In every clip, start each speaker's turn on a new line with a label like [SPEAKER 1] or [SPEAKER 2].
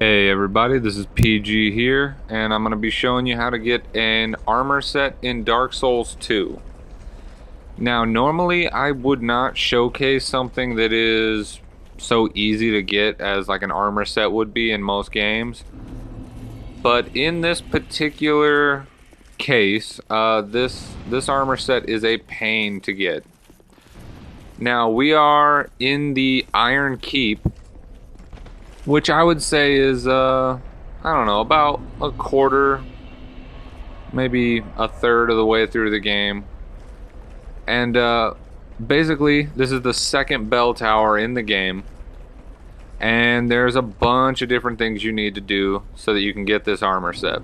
[SPEAKER 1] Hey everybody, this is PG here, and I'm going to be showing you how to get an armor set in Dark Souls 2. Now, normally I would not showcase something that is so easy to get as like an armor set would be in most games. But in this particular case, this armor set is a pain to get. Now, we are in the Iron Keep, which I would say is, I don't know, about a quarter, maybe a third of the way through the game. And basically, this is the second bell tower in the game. And there's a bunch of different things you need to do so that you can get this armor set.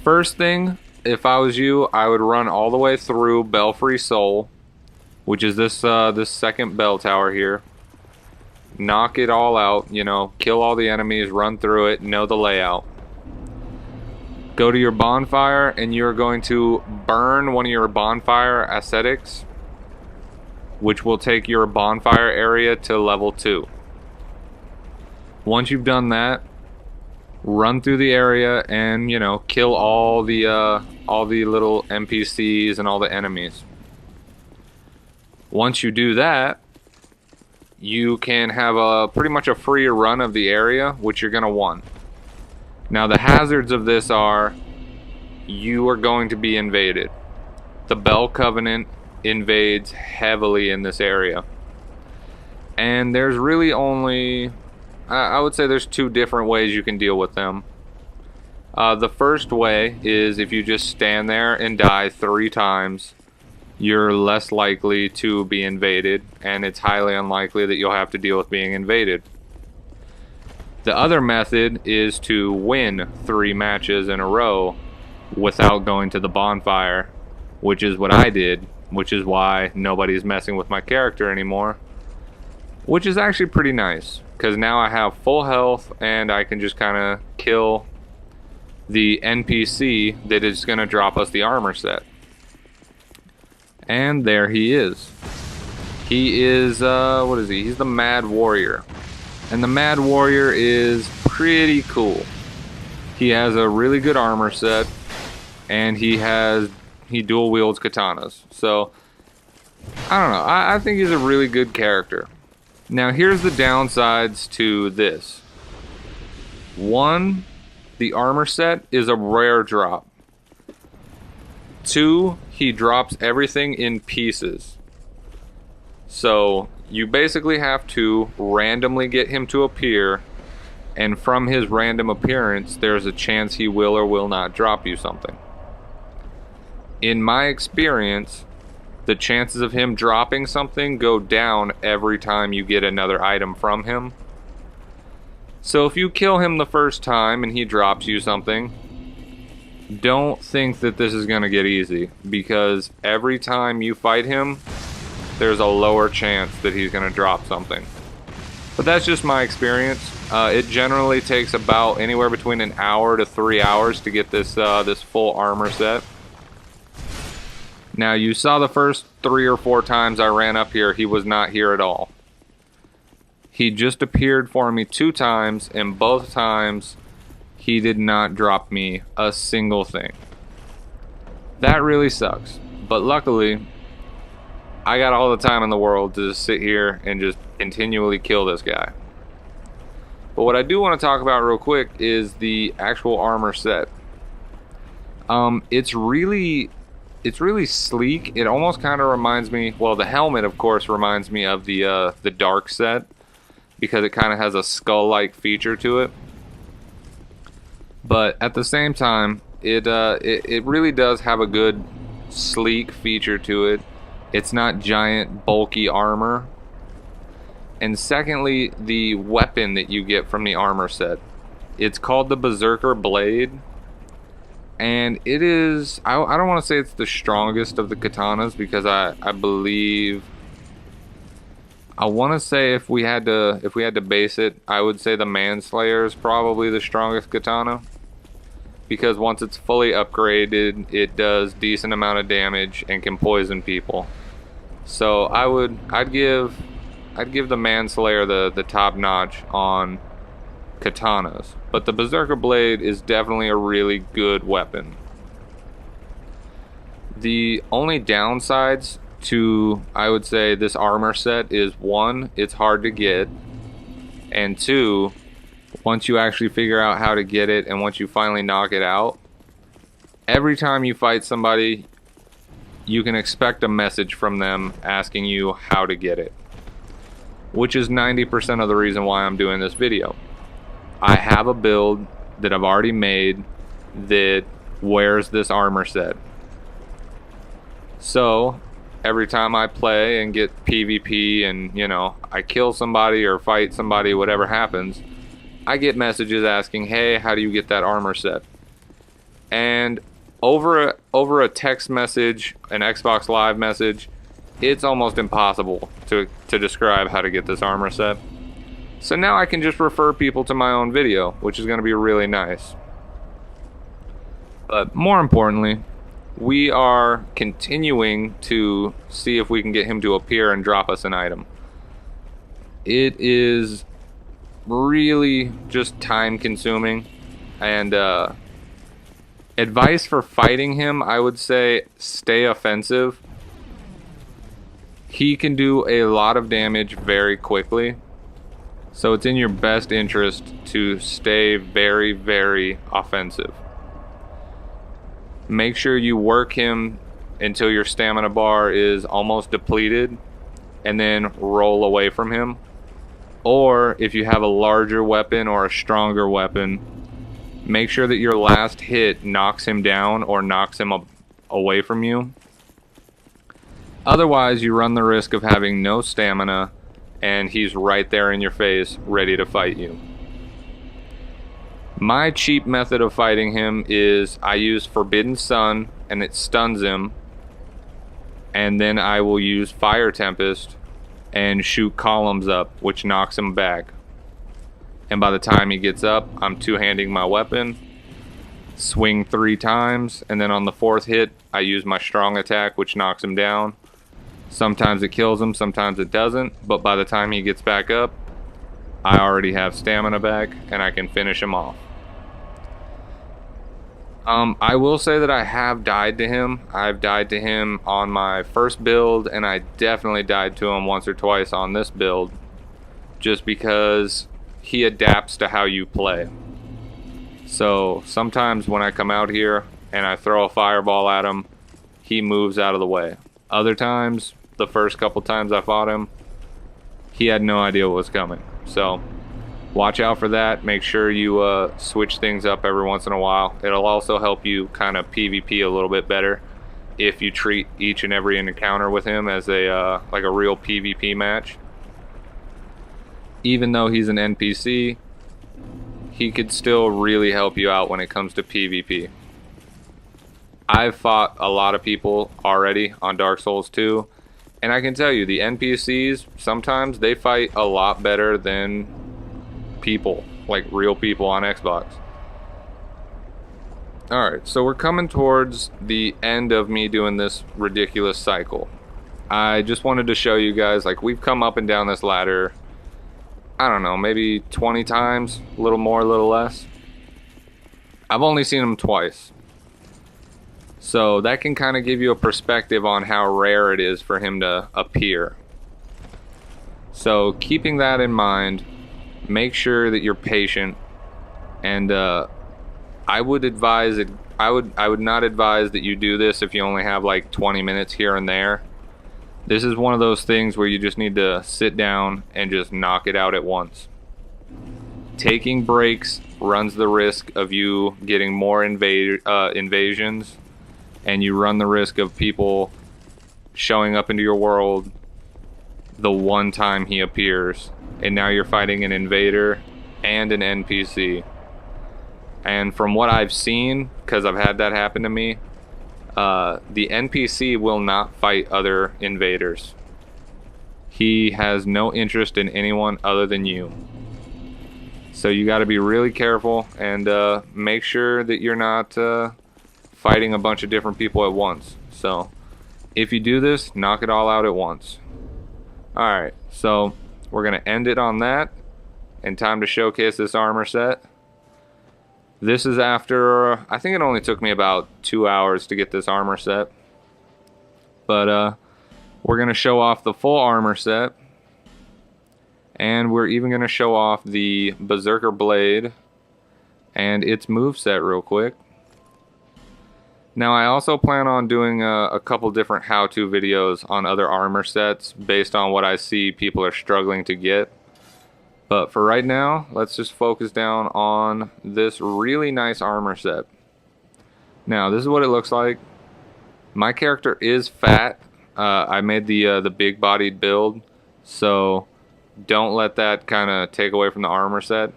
[SPEAKER 1] First thing, if I was you, I would run all the way through Belfry Soul, which is this second bell tower here. Knock it all out, you know, kill all the enemies, run through it, know the layout. Go to your bonfire and you're going to burn one of your bonfire ascetics, which will take your bonfire area to level 2. Once you've done that, run through the area and, you know, kill all the little NPCs and all the enemies. Once you do that, you can have pretty much a free run of the area, which you're going to want. Now, the hazards of this are you are going to be invaded. The Bell Covenant invades heavily in this area. And there's really only, I would say there's two different ways you can deal with them. The first way is if you just stand there and die 3 times, you're less likely to be invaded, and it's highly unlikely that you'll have to deal with being invaded. The other method is to win 3 matches in a row without going to the bonfire, which is what I did, which is why nobody's messing with my character anymore, which is actually pretty nice, because now I have full health and I can just kind of kill the NPC that is going to drop us the armor set. And there he is. He is, what is he? He's the Mad Warrior. And the Mad Warrior is pretty cool. He has a really good armor set, and he dual wields katanas. So, I don't know. I think he's a really good character. Now, here's the downsides to this. 1, the armor set is a rare drop. 2, he drops everything in pieces. So you basically have to randomly get him to appear, and from his random appearance there's a chance he will or will not drop you something. In my experience, the chances of him dropping something go down every time you get another item from him. So if you kill him the first time and he drops you something, don't think that this is going to get easy, because every time you fight him, there's a lower chance that he's going to drop something. But that's just my experience. It generally takes about anywhere between an hour to 3 hours to get this full armor set. Now, you saw the first 3 or 4 times I ran up here, he was not here at all. He just appeared for me 2 times, and both times he did not drop me a single thing. That really sucks. But luckily, I got all the time in the world to just sit here and just continually kill this guy. But what I do want to talk about real quick is the actual armor set. It's really sleek. It almost kind of reminds me, well, the helmet of course reminds me of the Dark set, because it kind of has a skull-like feature to it. But at the same time, it really does have a good sleek feature to it. It's not giant bulky armor. And secondly, the weapon that you get from the armor set. It's called the Berserker Blade. And it is, I don't want to say it's the strongest of the katanas, because I believe, I want to say if we had to base it, I would say the Manslayer is probably the strongest katana, because once it's fully upgraded, it does decent amount of damage and can poison people. So I'd give the Manslayer the top notch on katanas, but the Berserker Blade is definitely a really good weapon. The only downsides to, I would say, this armor set is, one, it's hard to get, and two, once you actually figure out how to get it and once you finally knock it out, every time you fight somebody, you can expect a message from them asking you how to get it, which is 90% of the reason why I'm doing this video. I have a build that I've already made that wears this armor set. So every time I play and get PvP and, you know, I kill somebody or fight somebody, whatever happens, I get messages asking, hey, how do you get that armor set? And over a text message, an Xbox Live message, it's almost impossible to describe how to get this armor set. So now I can just refer people to my own video, which is going to be really nice. But more importantly, we are continuing to see if we can get him to appear and drop us an item. It is really just time consuming, and advice for fighting him, I would say stay offensive. He can do a lot of damage very quickly, so it's in your best interest to stay very, very offensive. Make sure you work him until your stamina bar is almost depleted and then roll away from him. Or if you have a larger weapon or a stronger weapon, make sure that your last hit knocks him down or knocks him away from you. Otherwise, you run the risk of having no stamina and he's right there in your face, ready to fight you. My cheap method of fighting him is I use Forbidden Sun and it stuns him, and then I will use Fire Tempest and shoot columns up, which knocks him back. And by the time he gets up, I'm two-handing my weapon, swing 3 times, and then on the 4th hit, I use my strong attack, which knocks him down. Sometimes it kills him, sometimes it doesn't, but by the time he gets back up, I already have stamina back, and I can finish him off. I will say that I have died to him. I've died to him on my first build, and I definitely died to him once or twice on this build, just because he adapts to how you play. So sometimes when I come out here and I throw a fireball at him, he moves out of the way. Other times, the first couple times I fought him, he had no idea what was coming. So watch out for that. Make sure you switch things up every once in a while. It'll also help you kind of PvP a little bit better if you treat each and every encounter with him as a like a real PvP match. Even though he's an NPC, he could still really help you out when it comes to PvP. I've fought a lot of people already on Dark Souls 2, and I can tell you the NPCs, sometimes they fight a lot better than people, like real people on Xbox. Alright, so we're coming towards the end of me doing this ridiculous cycle. I just wanted to show you guys, like, we've come up and down this ladder, I don't know, maybe 20 times, a little more, a little less. I've only seen him twice. So that can kind of give you a perspective on how rare it is for him to appear. So keeping that in mind, make sure that you're patient, and I would advise it. I would not advise that you do this if you only have like 20 minutes here and there. This is one of those things where you just need to sit down and just knock it out at once. Taking breaks runs the risk of you getting more invasions, and you run the risk of people showing up into your world the one time he appears, and now you're fighting an invader and an NPC. And from what I've seen, because I've had that happen to me, the NPC will not fight other invaders. He has no interest in anyone other than you. So you got to be really careful and make sure that you're not fighting a bunch of different people at once. So if you do this, knock it all out at once. Alright, so we're going to end it on that. and time to showcase this armor set. This is after, I think it only took me about 2 hours to get this armor set. But we're going to show off the full armor set. And we're even going to show off the Berserker Blade and its moveset real quick. Now I also plan on doing a couple different how-to videos on other armor sets based on what I see people are struggling to get. But for right now, let's just focus down on this really nice armor set. Now this is what it looks like. My character is fat. I made the big-bodied build, so don't let that kind of take away from the armor set.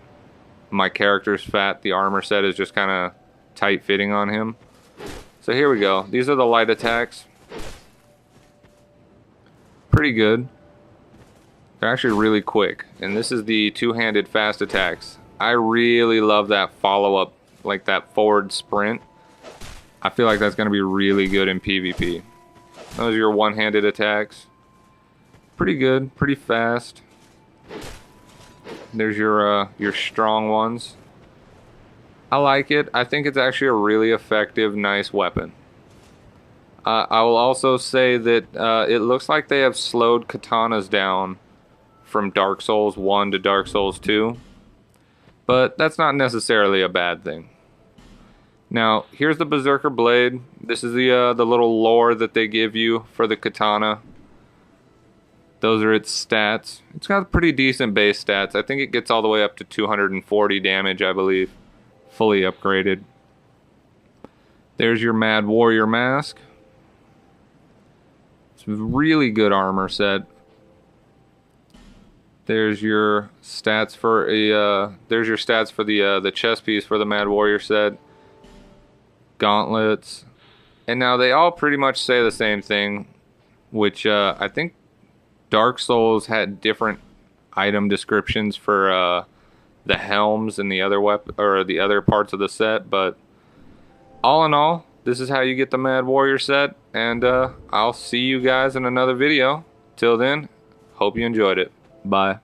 [SPEAKER 1] My character's fat. The armor set is just kind of tight-fitting on him. So here we go. These are the light attacks. Pretty good. They're actually really quick. And this is the two-handed fast attacks. I really love that follow-up, like that forward sprint. I feel like that's going to be really good in PvP. Those are your one-handed attacks. Pretty good, pretty fast. There's your strong ones. I like it. I think it's actually a really effective, nice weapon. I will also say that it looks like they have slowed katanas down from Dark Souls 1 to Dark Souls 2. But that's not necessarily a bad thing. Now, here's the Berserker Blade. This is the little lore that they give you for the katana. Those are its stats. It's got pretty decent base stats. I think it gets all the way up to 240 damage, I believe. Fully upgraded. There's your Mad Warrior mask. It's a really good armor set. There's your stats for the chest piece for the Mad Warrior set. Gauntlets. And now they all pretty much say the same thing, which I think Dark Souls had different item descriptions for the helms and the other parts of the set, but all in all, this is how you get the Mad Warrior set, and I'll see you guys in another video. Till then, hope you enjoyed it. Bye.